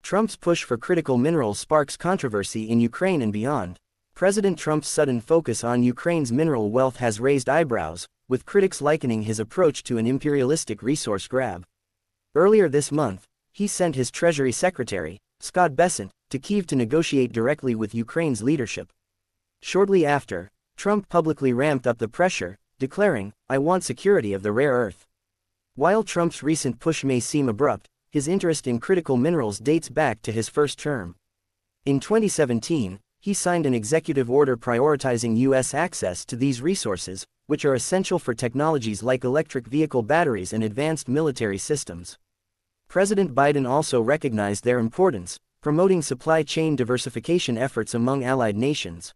Trump's push for critical minerals sparks controversy in Ukraine and beyond. President Trump's sudden focus on Ukraine's mineral wealth has raised eyebrows, with critics likening his approach to an imperialistic resource grab. Earlier this month, he sent his Treasury Secretary, Scott Bessent, to Kyiv to negotiate directly with Ukraine's leadership. Shortly after, Trump publicly ramped up the pressure, declaring, "I want security of the rare earth." While Trump's recent push may seem abrupt, his interest in critical minerals dates back to his first term. In 2017, he signed an executive order prioritizing U.S. access to these resources, which are essential for technologies like electric vehicle batteries and advanced military systems. President Biden also recognized their importance, promoting supply chain diversification efforts among allied nations.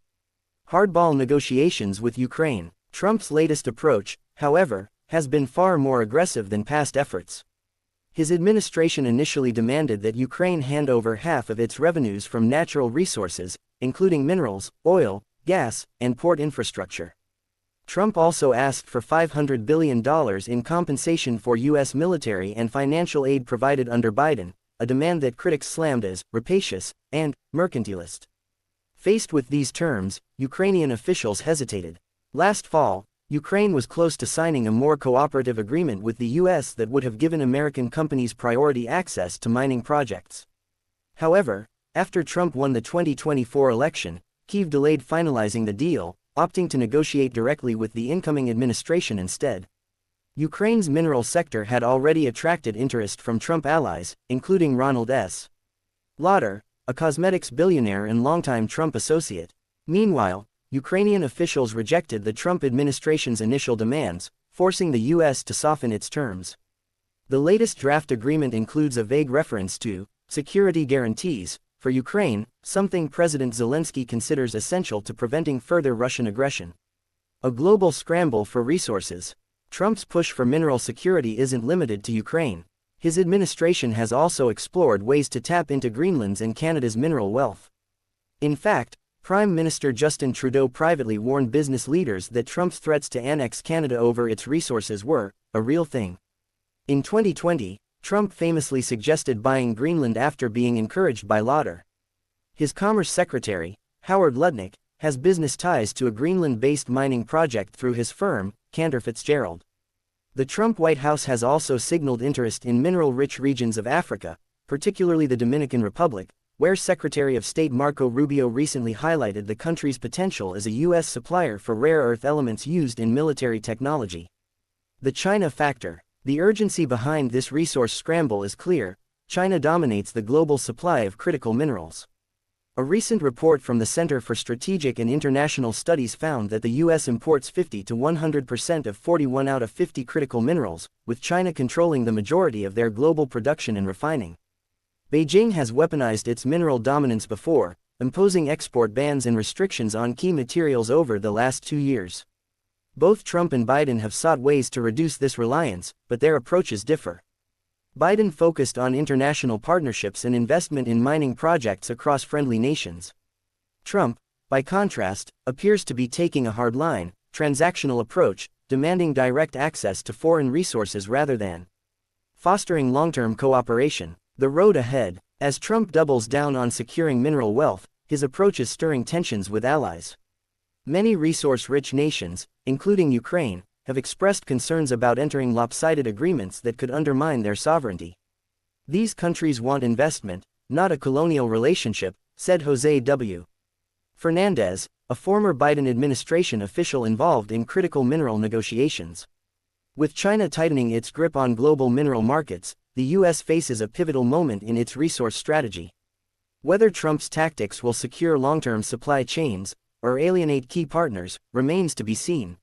Hardball negotiations with Ukraine. Trump's latest approach, however, has been far more aggressive than past efforts. His administration initially demanded that Ukraine hand over half of its revenues from natural resources, including minerals, oil, gas, and port infrastructure. Trump also asked for $500 billion in compensation for U.S. military and financial aid provided under Biden, a demand that critics slammed as rapacious and mercantilist. Faced with these terms, Ukrainian officials hesitated. Last fall, Ukraine was close to signing a more cooperative agreement with the U.S. that would have given American companies priority access to mining projects. However, after Trump won the 2024 election, Kyiv delayed finalizing the deal, opting to negotiate directly with the incoming administration instead. Ukraine's mineral sector had already attracted interest from Trump allies, including Ronald S. Lauder, a cosmetics billionaire and longtime Trump associate. Meanwhile, Ukrainian officials rejected the Trump administration's initial demands, forcing the U.S. to soften its terms. The latest draft agreement includes a vague reference to security guarantees for Ukraine, something President Zelensky considers essential to preventing further Russian aggression. A global scramble for resources. Trump's push for mineral security isn't limited to Ukraine. His administration has also explored ways to tap into Greenland's and Canada's mineral wealth. In fact, Prime Minister Justin Trudeau privately warned business leaders that Trump's threats to annex Canada over its resources were a real thing. In 2020, Trump famously suggested buying Greenland after being encouraged by Lauder. His Commerce Secretary, Howard Lutnick, has business ties to a Greenland-based mining project through his firm, Cantor Fitzgerald. The Trump White House has also signaled interest in mineral-rich regions of Africa, particularly the Dominican Republic, where Secretary of State Marco Rubio recently highlighted the country's potential as a U.S. supplier for rare earth elements used in military technology. The China factor. The urgency behind this resource scramble is clear. China dominates the global supply of critical minerals. A recent report from the Center for Strategic and International Studies found that the U.S. imports 50 to 100% of 41 out of 50 critical minerals, with China controlling the majority of their global production and refining. Beijing has weaponized its mineral dominance before, imposing export bans and restrictions on key materials over the last 2 years. Both Trump and Biden have sought ways to reduce this reliance, but their approaches differ. Biden focused on international partnerships and investment in mining projects across friendly nations. Trump, by contrast, appears to be taking a hardline, transactional approach, demanding direct access to foreign resources rather than fostering long-term cooperation. The road ahead. As Trump doubles down on securing mineral wealth, his approach is stirring tensions with allies. Many resource-rich nations, including Ukraine, have expressed concerns about entering lopsided agreements that could undermine their sovereignty. These countries want investment, not a colonial relationship, said Jose W. Fernandez, a former Biden administration official involved in critical mineral negotiations. With China tightening its grip on global mineral markets, the U.S. faces a pivotal moment in its resource strategy. Whether Trump's tactics will secure long-term supply chains or alienate key partners remains to be seen.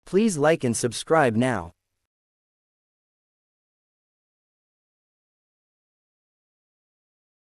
Please like and subscribe now.